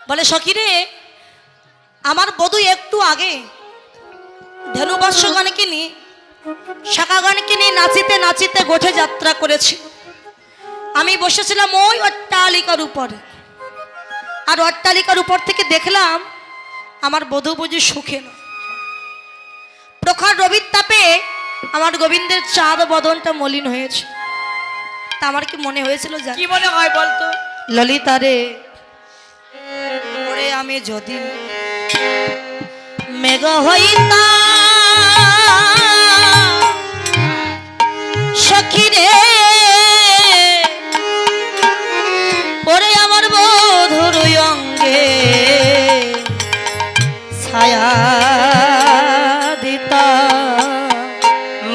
বলে সখী রে, আমার বধূ একটু আগে ধনুবাস্য গানকে নিয়ে শাখা গানকে নিয়ে নাচিতে নাচিতে গোঠে যাত্রা করেছে। আমি বসেছিলাম ওই অট্টালিকার উপর, আর অট্টালিকার উপর থেকে দেখলাম আমার বধূ বুঝি সুখে না। প্রখর রবির তাপে আমার গোবিন্দের চাঁদ বদনটা মলিন হয়েছে। তা আমার কি মনে হয়েছিল জানি? কি মনে হয় বলতো? ললিতা রে, ওরে আমি যদি মেঘ হইতাম সখী রে, ওরে আমার বধুর অঙ্গে ছায়া দিতা।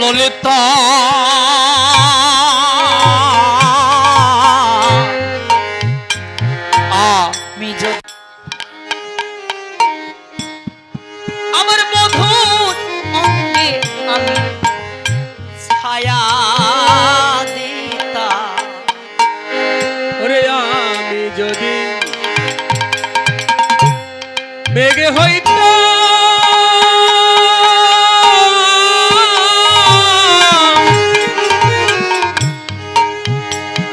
ললিতা আমি যদি আমার বধূর অঙ্গে আমি ছায়া দিতাম, ওরে আমি যদি মেঘে হইতাম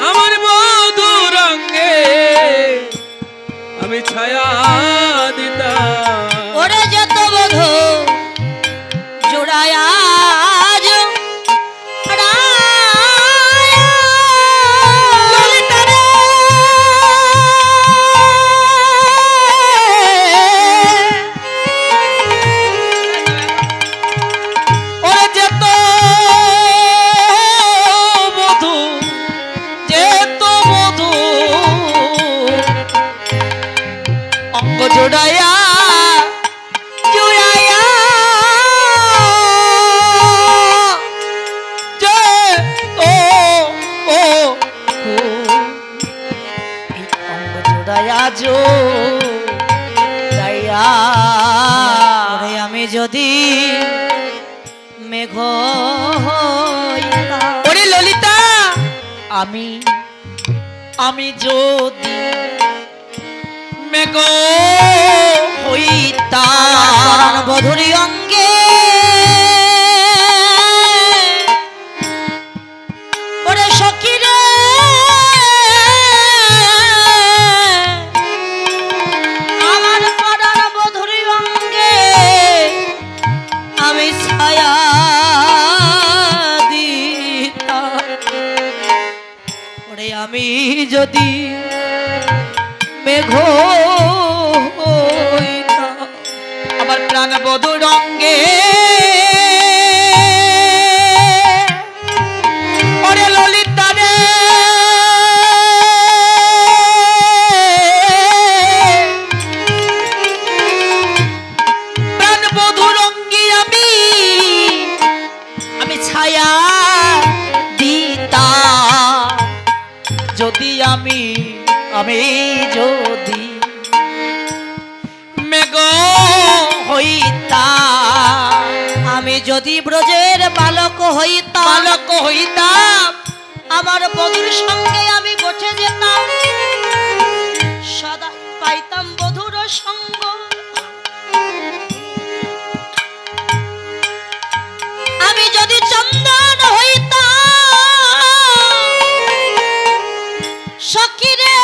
আমার বধূর রঙে আমি ছায়া দিতাম। ওরে যত বধূ জোড়ায়া জোড়ায়া জোড়ায়া যে ও ও এই অঙ্গ জোড়ায়া জোড়ায়া, ওরে আমি যদি মেঘ হইতাম। ওরে ললিতা আমি আমি যদি মেঘ হইতাম বধুরী অঙ্গে ওরে সখী রে, আমার পরাণ বধুরী অঙ্গে আমি ছায়া দিতাম। ওরে আমি যদি মেঘ হইতাম আমার প্রাণ বধূ রঙ্গে ওরে ললিতা রে, প্রাণ বধূ রঙ্গে আমি আমি ছায়া দিতাম যদি আমি যদি মেঘ হইতাম, আমি যদি ব্রজের বালক হইতাম আমার বধুর সঙ্গে আমি গোঠে যেতাম, সদা পাইতাম বধুর সঙ্গ। আমি যদি চন্দন হইতাম সখী রে,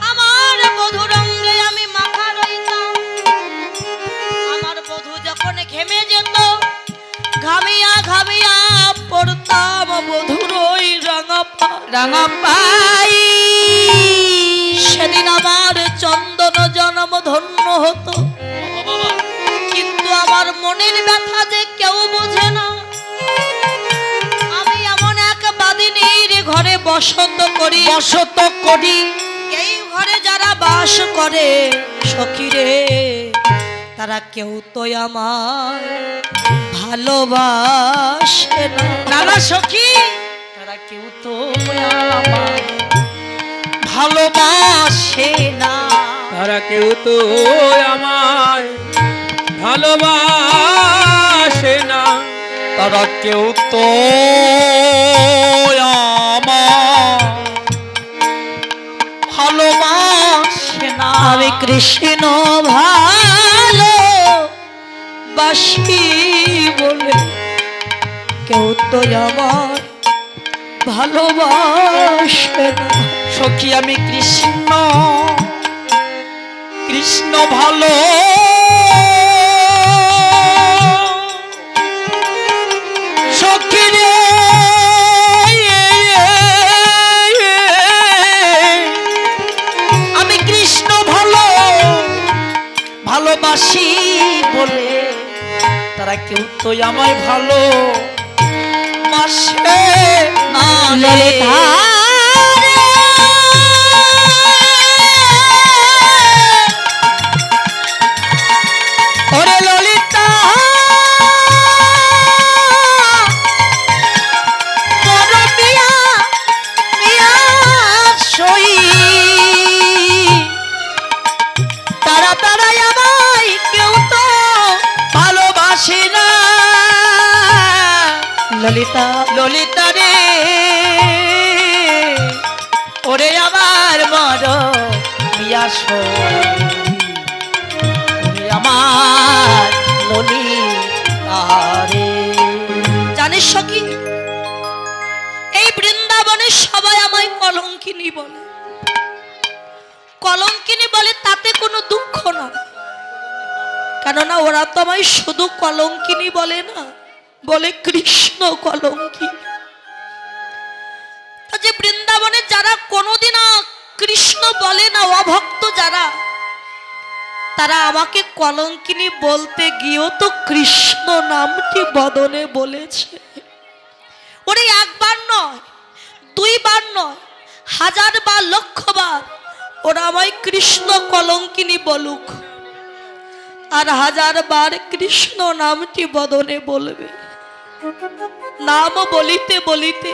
আমার বধুর অঙ্গে আমি মাখা রইতাম। আমার বধূ যখন ঘেমে যেত ঘামিয়া ঘামিয়া পড়তাম বধুর ওই রাঙা পাই। সেদিন আমার চন্দন জন্ম ধন্য হতো, কিন্তু আমার মনের ব্যথা যে কেউ বোঝে না। আমি এমন এক বাদিনীর ঘরে বসত করি, এই ঘরে যারা বাস করে সখী রে, তারা কেউ তো আমার ভালোবাসে না। নানা সখী তারা কেউ তো আমার ভালোবাসে না, তারা কেউ তো আমায় ভালোবাসে না, তারা কেউ তো আমার ভালোবাসে না। আমি কৃষ্ণ ভালো বাসি বলে কেউ তো আমার ভালোবাসে না। সখী আমি কৃষ্ণ কৃষ্ণ ভালো সখী রে, আমি কৃষ্ণ ভালো ভালোবাসি বলে তারা কেউ তো আমায় ভালো বাসে না। ললিতা ওরে ললিতা বড় মিয়া মিয়া সই তারা তারাই আমায় কেউ তো ভালোবাসে না। ললিতা ললিতা রে ওরে আমার বড় পিয়াস ওরে আমার ললিতা রে। জানিস সখী, এই বৃন্দাবনে সবাই আমায় কলঙ্কিনী বলে। কলঙ্কিনী বলে তাতে কোনো দুঃখ না, কেননা ওরা তো আমায় শুধু কলঙ্কিনী বলে না, বলে কৃষ্ণ কলঙ্কিনী। তো যে বৃন্দাবনে যারা কোনোদিন কৃষ্ণ বলে না, অভক্ত যারা, তারা আমাকে কলঙ্কিনী বলতে গিয়েও তো কৃষ্ণ নামটি বদনে বলেছে। ওরে একবার নয়, দুইবার নয়, হাজার বার লক্ষবার ওরা আমায় কৃষ্ণ কলঙ্কিনী বলুক, আর হাজার বার কৃষ্ণ নামটি বদনে বলবে। নাম বলিতে বলিতে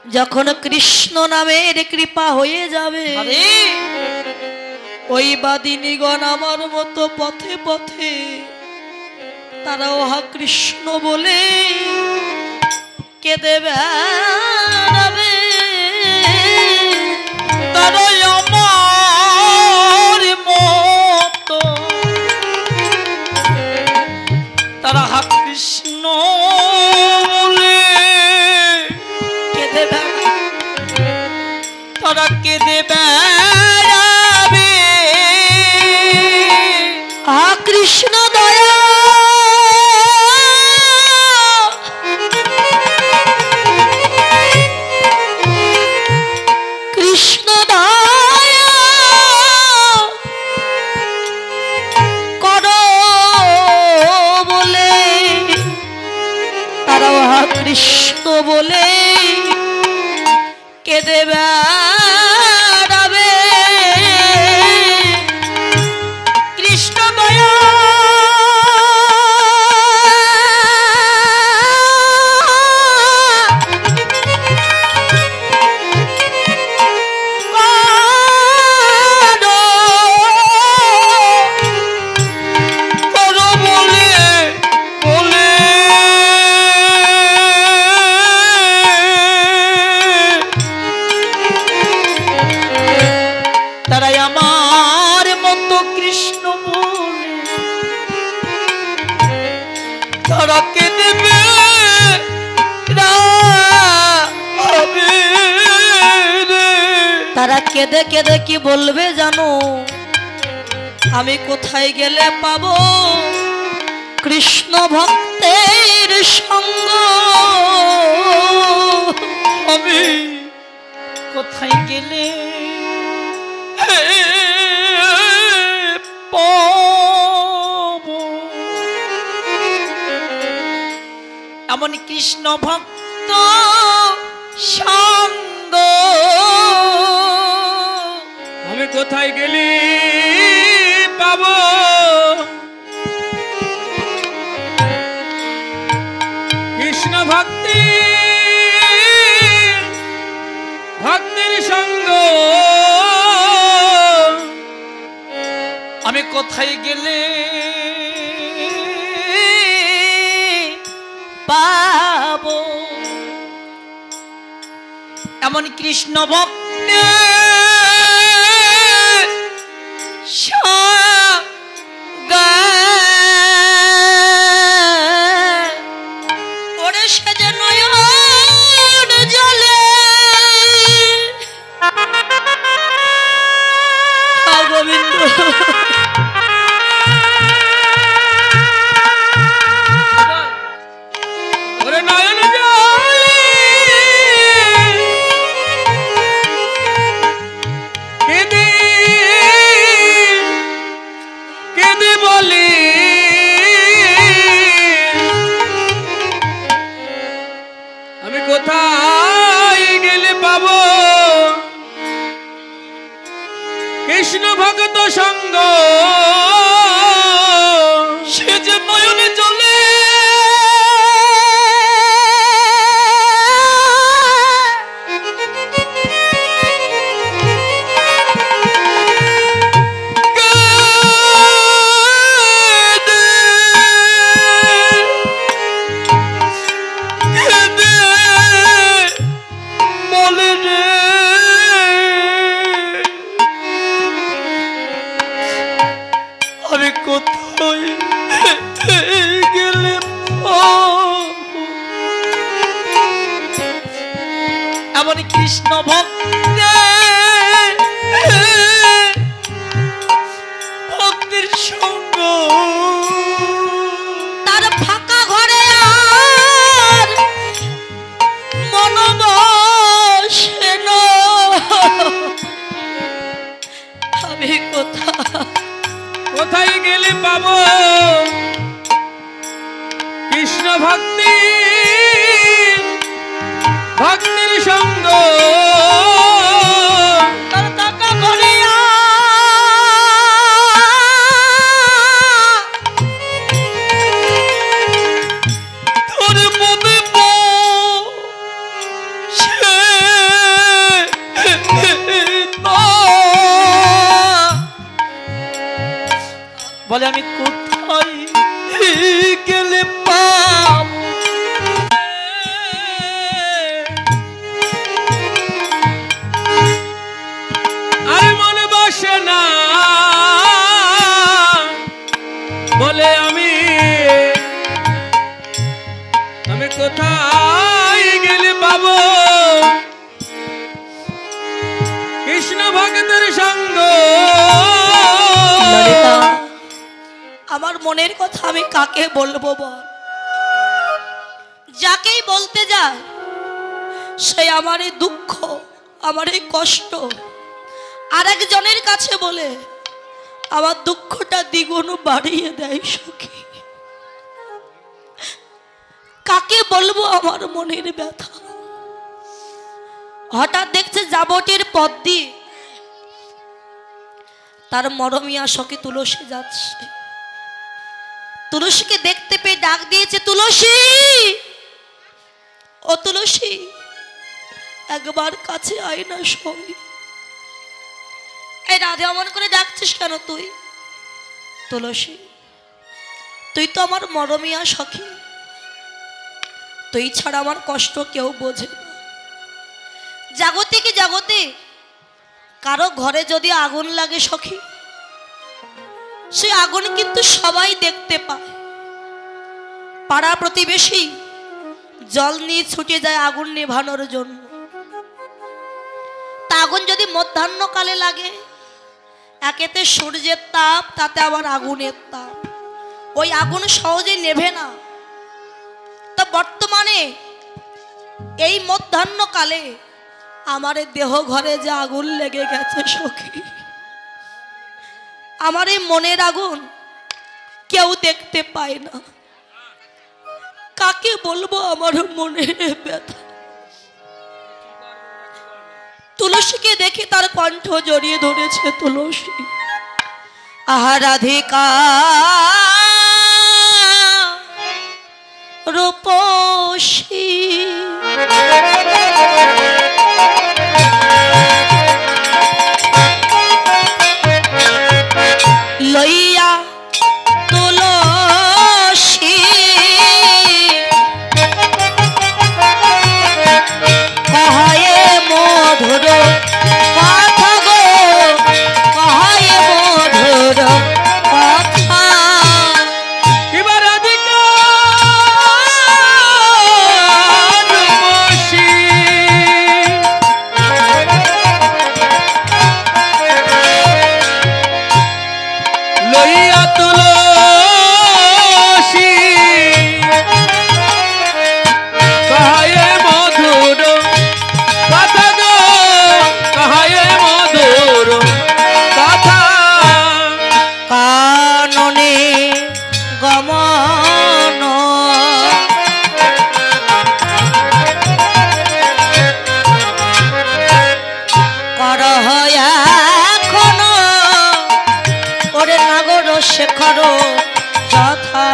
যখন কৃষ্ণ নামের কৃপা হয়ে যাবে, আরে ওই বাদিনীগণ আমার মতো পথে পথে তারা ওহা কৃষ্ণ বলে কেঁদে বেড়াবে। তারাই আমার মতো তারা হা কৃষ্ণ বলে কেঁদে বেড়াবে। তারা কেঁদে বেড়াবে। আহা কৃষ্ণ দয়া, কৃষ্ণ দয়া করো বলে তারা ওহা কৃষ্ণ বলে কেঁদে বেড়াবে। কৃষ্ণ দয়া করো বলে বলে তারাই আমার মতো কৃষ্ণ বলে তারা কেঁদে বেড়াবে রে। তারা কেঁদে কেঁদে কি বলবে জানো? আমি কোথায় গেলে পাবো কৃষ্ণ ভক্তের সঙ্গ? আমি কোথায় গেলে পাবো এমন কৃষ্ণ ভক্ত সঙ্গ? আমি কোথায় গেলি পাবো কৃষ্ণ ভক্তি ভক্তির সঙ্গ? আমি কোথায় গেলে পাবো এমন কৃষ্ণ ভক্ত সঙ্গে ওরে সেজে নয়ন জলে গোবিন্দ ওরে নয়ন জলে কেঁদে কেঁদে বলি আমি কোথায় গেলে পাবো কৃষ্ণ ভক্ত সঙ্গ সে যে নয়নে জলে আমি কোথায় গেলে এমন কৃষ্ণ ভক্তের সঙ্গ তার ফাঁকা ঘরে আর মন বসে না। আমি কোথায় গেলে পাবো কৃষ্ণ ভক্তি ভক্তির সঙ্গ তার ফাঁকা ঘরে তোর মনে বলে আমি কোথায় গেলে পাব আর মন বসে না বলে আমি কোথায় গেলে পাবো কৃষ্ণ ভক্তের সঙ্গ ললিতা, আমার মনের কথা আমি কাকে বলবো বল? যাকেই বলতে যায় সে আমার এই দুঃখ, আমার এই কষ্ট আর একজনের কাছে বলে আমার দুঃখটা দ্বিগুণ বাড়িয়ে দেয়। সখী, কাকে বলবো আমার মনের ব্যথা? হঠাৎ দেখছে যাবটের পথ দিয়ে তার মরমিয়া সখী তুলসী যাচ্ছে। তুলসীকে দেখতে পেয়ে ডাক দিয়েছে, তুলসী, ও তুলসী, একবার কাছে আয় না সই। এই রাধে অমন করে ডাকছিস কেন তুই? তুলসী, তুই তো আমার মরমিয়া সখী, তুই ছাড়া আমার কষ্ট কেউ বোঝে না। জাগতিক জগতে কারো ঘরে যদি আগুন লাগে সখী, সে আগুন কিন্তু সবাই দেখতে পায়। পাড়া প্রতিবেশী জল নিয়ে ছুটে যায় আগুন নেভানোর জন্য। তা আগুন যদি মধ্যাহ্নকালে লাগে, একেতে সূর্যের তাপ, তাতে আবার আগুনের তাপ, ওই আগুন সহজে নেভে না। তা বর্তমানে এই মধ্যাহ্নকালে আমার দেহ ঘরে যে আগুন লেগে গেছে সখী, আমার এই মনের আগুন কেউ দেখতে পায় না। কাকে বলবো আমার মনের ব্যথা? তুলসীকে দেখে তার কণ্ঠ জড়িয়ে ধরেছে। তুলসী, আহা রাধিকা রূপসী, লইয়া তুলসী কহায়ে মধুর কথা গো, কহায়ে মধুর করো যথা।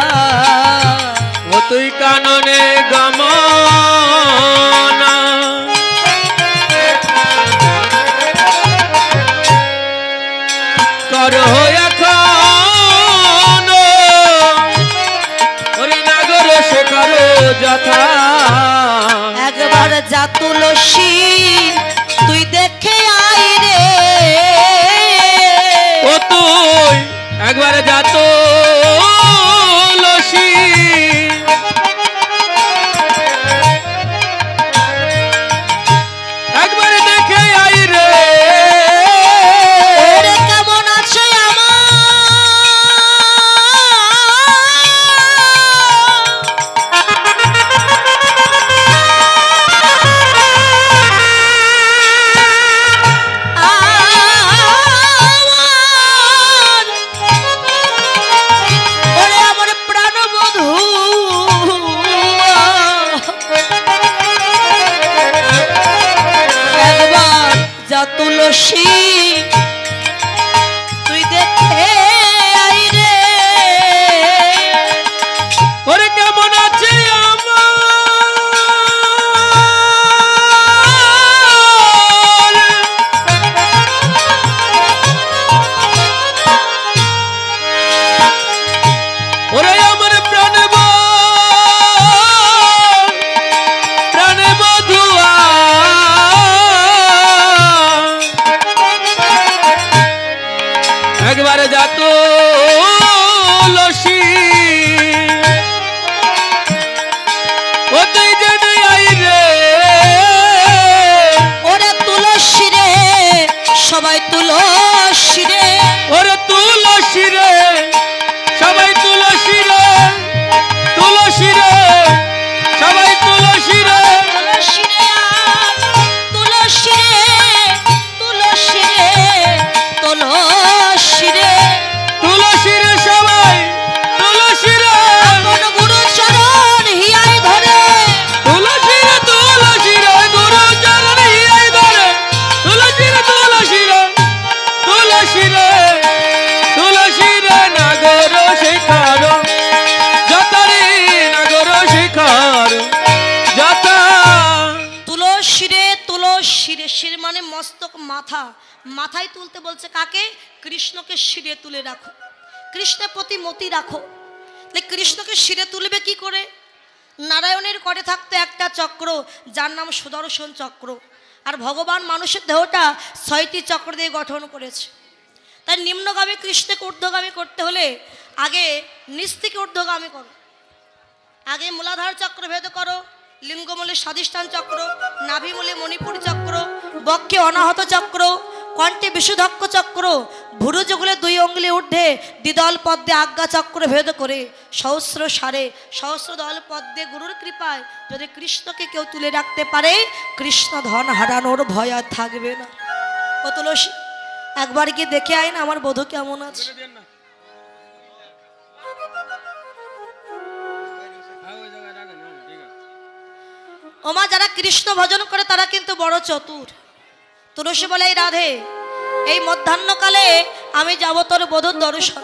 ও তুই কাননে গমনা করো এখন ওরে নাগর সে করো যথা। একবার যা তুলসী তুই দেখে আই রে, ও তুই একবার যা তুলসী একবার দেখে আই রে। ওরে কেমন আছে ওরে আমার প্রাণবধূ, একবার যা তুলসী তুই দেখে আই রে। ওরে কেমন আছে ওরে আমার প্রাণে বধুয়া একবার যা তুলসী ও তুই জেনে আই রে। ওরে তুলসী রে সবাই তুলসী রে, ওরে তুলসী রে সবাই তুলসী রে, তুলসী রে সবাই তুলসী রে। তুলসী রে আর তুলসী রে, তুলসী রে তুলসী রে, তুলসী রে সবাই তুলসী রে, আপন গুরু চরণ হিয়ায় ধরে, তুলসী রে তুলসী রে গুরু চরণ হিয়ায় ধরে, তুলসী রে তুলসী রে, তুলসী রে তুলসী রে নাগর শিখার যথা রে নাগর শিখার যথা। তুলসী রে তুলসী রে, শির মানে মস্তক মাথা, মাথায় তুলতে বলছে কাকে? কৃষ্ণকে শিরে তুলে রাখো, কৃষ্ণের প্রতি মতি রাখো। তাহলে কৃষ্ণকে শিরে তুলবে কি করে? নারায়ণের করে থাকতো একটা চক্র যার নাম সুদর্শন চক্র, আর ভগবান মানুষের দেহটা 6টি চক্র দিয়ে গঠন করেছে। তাই নিম্নগামী কৃষ্ণকে ঊর্ধ্বগামী করতে হলে আগে নিচ থেকে ঊর্ধ্বগামী করো, আগে মূলাধার চক্র ভেদ করো, লিঙ্গমূলে স্বাধিষ্ঠান চক্র, নাভিমূলে মণিপুর চক্র, বক্ষে অনাহত চক্র, কণ্ঠে বিশুদ্ধক্ষ চক্র, ভুরুজগুলে 2 অঙ্গুলি ঊর্ধ্বে দ্বিদল পদ্মে আজ্ঞা চক্র ভেদ করে সহস্র সারে সহস্র দল পদ্মে গুরুর কৃপায় যদি কৃষ্ণকে কেউ তুলে রাখতে পারে, কৃষ্ণ ধন হারানোর ভয় আর থাকবে না। ও তুলসী একবার গিয়ে দেখে আয় না আমার বধূ কেমন আছে। ওমা যারা কৃষ্ণ ভজন করে তারা কিন্তু বড় চতুর। তুলসী বলে, এই রাধে এই মধ্যাহ্নকালে আমি যাব তোর বধূর দর্শন,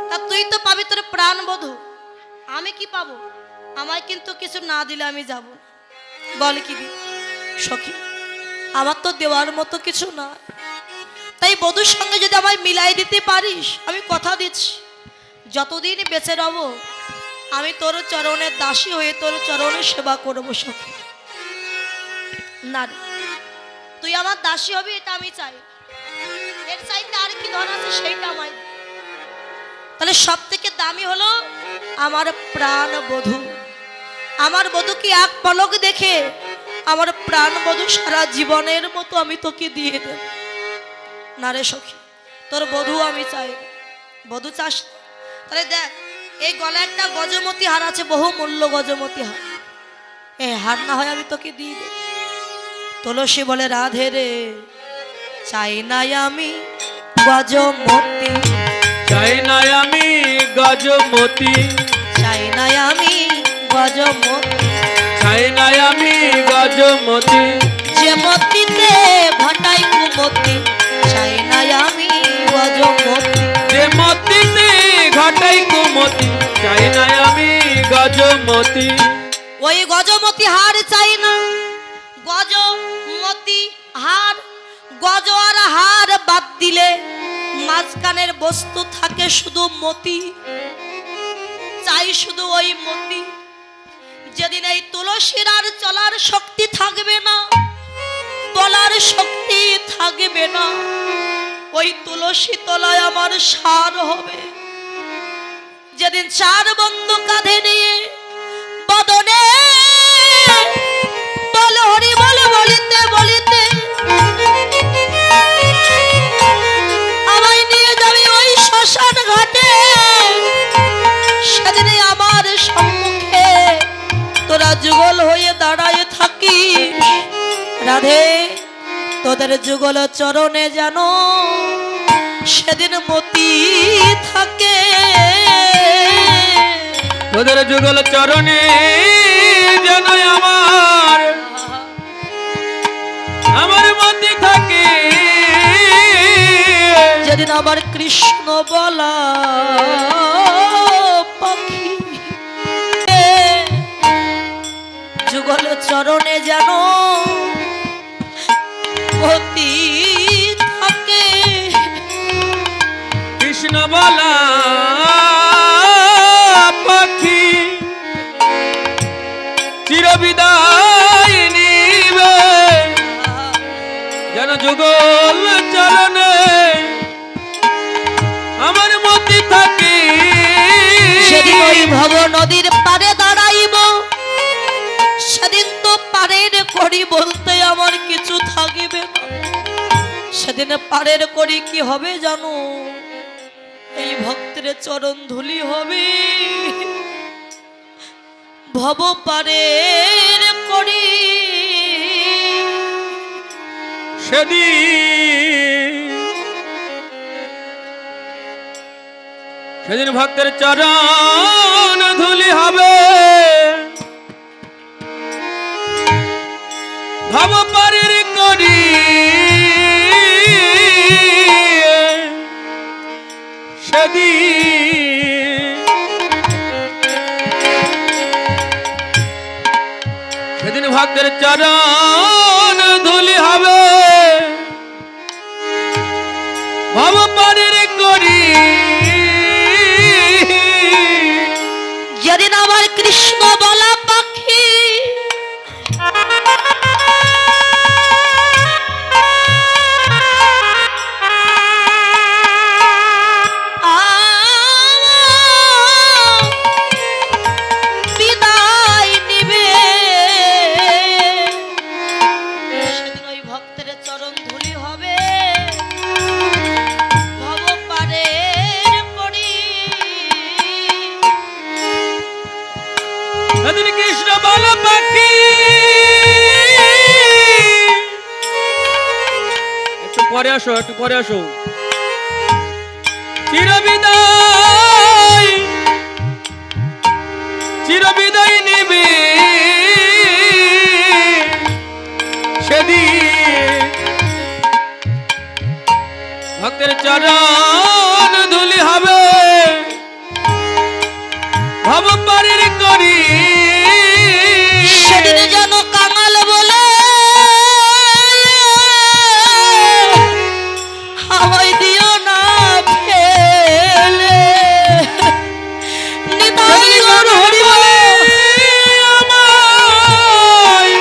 তা তুই তো পাবি তোর প্রাণ বধূ, আমি কি পাবো? আমায় কিন্তু কিছু না দিলে আমি যাব না। বল কি দি সখী, আমার তো দেওয়ার মতো কিছু না, তাই বধূর সঙ্গে যদি আমায় মিলাই দিতে পারিস, আমি কথা দিচ্ছি যতদিন বেঁচে রব আমি তোর চরণের দাসী হয়ে তোর চরণে সেবা করবো সখী। না রে, তুই আমার দাসী হবি এটা আমি চাই, এর চাইতে আর কি ধন আছে সেইটা আমায় দে। তাহলে সব থেকে দামি হলো আমার প্রাণ বধূ। আমার বধূ কি এক পলক দেখে আমার প্রাণ বধূ সারা জীবনের মতো আমি তোকে দিয়ে দেব। না রে সখী, তোর বধূ আমি চাই। বধূ চাস? তাহলে দেখ, এই গলায় একটা গজমতি হার আছে, বহু মূল্য গজমতি হার, এই হার না হয় আমি তোকে দিয়ে দেব। তুলসী বলে, রাধে রে চাই নাই আমি গজমতি, চাই না আমি গজমতি, চাই নাই আমি গজমতি, চাই না আমি গজমতি, যে মতিতে ঘটাই কুমতি, চাই নাই আমি গজমতি, যে মতিতে চাই না আমি গজমতি। ওই গজমতি হার চাই না, গজমতি হার। গজ আর হার বাদ দিলে মাঝখানের বস্তু থাকে শুধু মতি। চাই শুধু ওই মতি। যেদিন এই তুলসীর আর চলার শক্তি থাকবে না, বলার শক্তি থাকবে না, ওই তুলসী তলায় আমার সার হবে। যেদিন চার বন্ধু কাঁধে নিয়ে বদনে বল হরি বল বলিতে বলিতে আমায় নিয়ে যাবে ওই শ্মশান ঘাটে, সেদিনে আমার সম্মুখে তোরা যুগল হয়ে দাঁড়ায় থাকিস। রাধে, তোদের যুগল চরণে যেন সেদিন মতি থাকে। তোদের যুগল চরণে যেন আমার মতি থাকে। যেদিন আমার কৃষ্ণ বলা পাখি যুগল চরণে যেন মতি থাকে। কৃষ্ণ বলা পাখি চিরবিদায় নিবে যেন যুগল চরণে আমার মতি থাকে। সেদিন ওই ভব নদীর পারে দাঁড়াইব, সেদিন তো পারের করি বলতে আমার কিছু থাকিবে না। সেদিন পারের করি কি হবে জানো? এই ভক্তের চরণ ধুলি হবে। ভব পারের করি সেদিন ভক্তের চরণ ধুলি হবে। ভব পারের করি সেদিন ভক্তের চরণ ধুলি হবে। ভব পারের করি যেদিন আমার কৃষ্ণ বলা পাখি বিদায় নিবে, সেদিন ওই ভক্তের চরণ ধুলি হবে। ভব পারের করি সেদিন কৃষ্ণ বলা পাখি। একটু পরে আসো, একটু পরে আসো। চিরবিদায় চিরবিদায় নিবে সেদিন ভক্তের চরণ ধুলি হবে। ভব পারের করি সেদিন যেন কাঙাল বলে আমায় দিও না ফেলে। নিতাই গৌর হরি বলে আমায়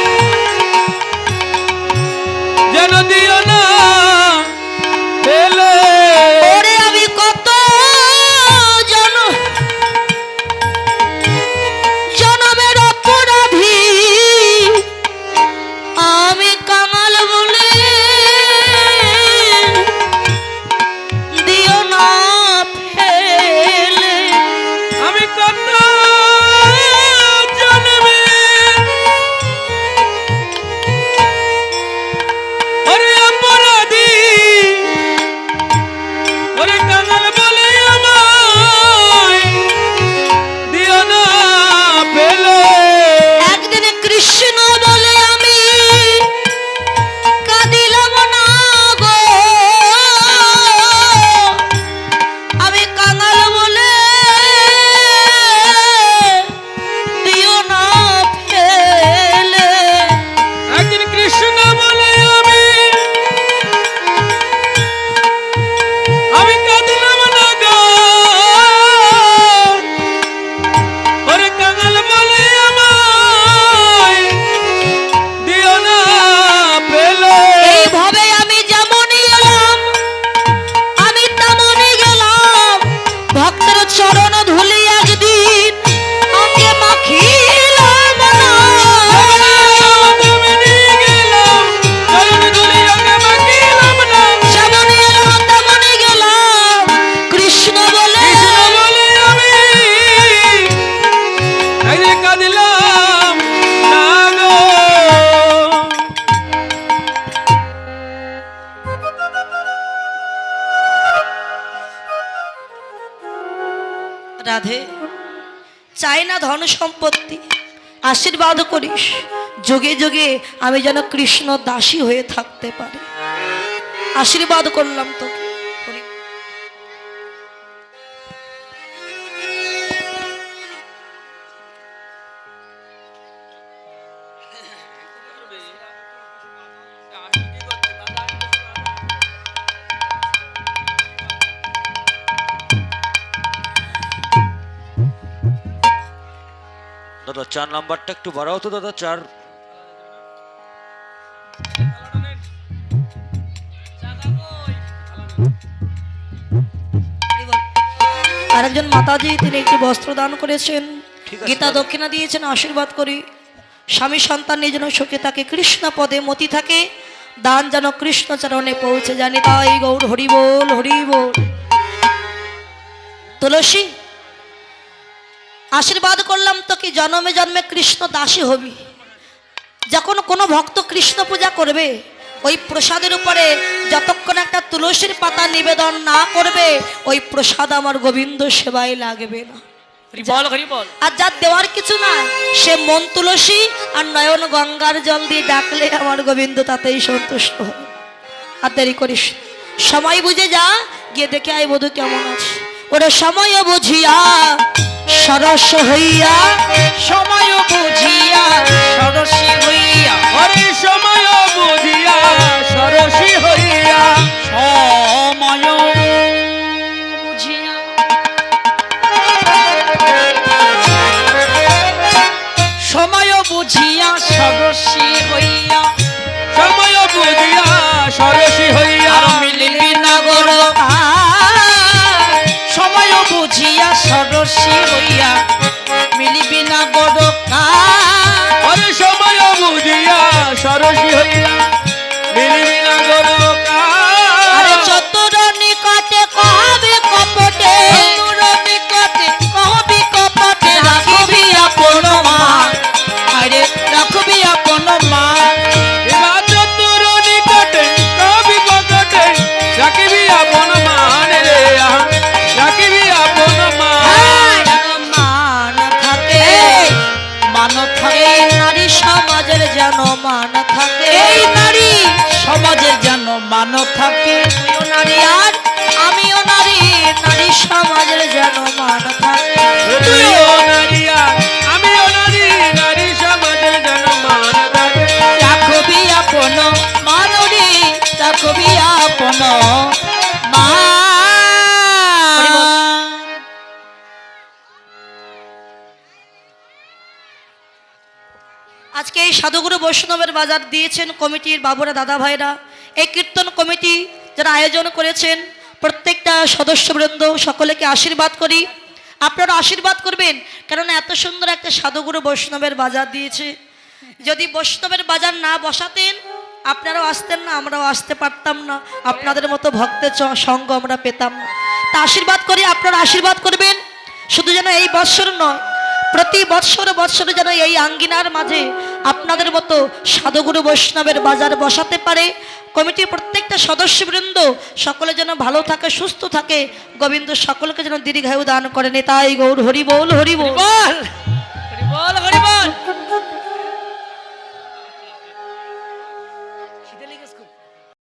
যেন দিও না ফেলে। ওরে আমি কত রাধে, চাই না ধন সম্পত্তি, আশীর্বাদ করিস যুগে যুগে আমি যেন কৃষ্ণ দাসী হয়ে থাকতে পারি। আশীর্বাদ করলাম তোকে। হরি। দাদা 4 নাম্বারটা একটু বাড়াও তো দাদা, 4। আরেকজন মাতাজি তিনি একটি বস্ত্র দান করেছেন, ঠিক আছে গীতা দাদা। দক্ষিণা দিয়েছেন। আশীর্বাদ করি স্বামী সন্তান নিয়ে যেন সুখে থাকে, কৃষ্ণ পদে মতি থাকে, দান যেন কৃষ্ণ চরণে পৌঁছে জানি তাই গৌর হরি বল হরি বল। তুলসী আশীর্বাদ করলাম তো কি জন্মে জন্মে কৃষ্ণ দাসী হবি। যখন কোনো ভক্ত কৃষ্ণ পূজা করবে ওই প্রসাদের উপরে যতক্ষণ একটা তুলসীর পাতা নিবেদন না করবে ওই প্রসাদ আমার গোবিন্দ সেবায় লাগবে না। হরি বল হরি বল। আর যার দেওয়ার কিছু না সে মন তুলসী আর নয়ন গঙ্গার জল দিয়ে ডাকলে আমার গোবিন্দ তাতেই সন্তুষ্ট হবে। আর দেরি করিস, সময় বুঝে যা, গিয়ে দেখে আয় বধূ কেমন আছে। ওরে সময় বুঝিয়া সরস হইয়া, সময় বুঝিয়া সরসী হইয়া, হরি সময় বুঝিয়া সরসী হইয়া, সময় বুঝিয়া সময় বুঝিয়া সরসী হইয়া, সময় বুঝিয়া সরসী হইয়া, আর মিলিবি না গরো সময় বুঝিয়া সরসী হইয়া, মিলিবি না গরো হরি সময় বুঝিয়া সরসী হইয়া, মিলিবি না গরকা। আরে চতুর নিকটে কহবি কপটে, চতুর নিকটে কহবি কপটে, রাখিবি আপন মা, আরে রাখবি আপন মা, এবার চতুর নিকটে কবি পকটে রাখিবি আপন মানে রে, রাখিবি আপন মান। মান থাকে, মান থাকে, এই নারী সমাজের যেন মান থাকে। এই নারী সমাজের যেন মান থাকে, তুইও নারী আর আমিও নারী, নারী সমাজের যেন মান থাকে। তুইও নারিয়া আমিও নারী, নারী সমাজের জনমান থাকে। রাখবি আপন মানরি, রাখবি আপন মা। আজকে এই সাধুগুরু বৈষ্ণবের বাজার দিয়েছেন কমিটির বাবুরা দাদা ভাইরা, এই কীর্তন কমিটি যারা আয়োজন করেছেন প্রত্যেকটা সদস্যবৃন্দ সকলকে আশীর্বাদ করি। আপনারা আশীর্বাদ করবেন, কেননা এত সুন্দর একটা সাধুগুরু বৈষ্ণবের বাজার দিয়েছে। যদি বৈষ্ণবের বাজার না বসাতেন আপনারাও আসতেন না, আমরাও আসতে পারতাম না, আপনাদের মতো ভক্তের সঙ্গ আমরা পেতাম না। তা আশীর্বাদ করি, আপনারা আশীর্বাদ করবেন। শুধু যেন এই বৎসর নয়, প্রতি বৎসরে বৎসরে যেন এই আঙ্গিনার মাঝে আপনাদের মতো সাধুগুরু বৈষ্ণবের বাজার বসাতে পারে। কমিটির প্রত্যেকটা সদস্যবৃন্দ সকলে যেন ভালো থাকে, সুস্থ থাকে, গোবিন্দ সকলকে যেন দীর্ঘায়ু দান করেন। তাই গৌর হরি বল হরি বল। হরি বল হরি বল।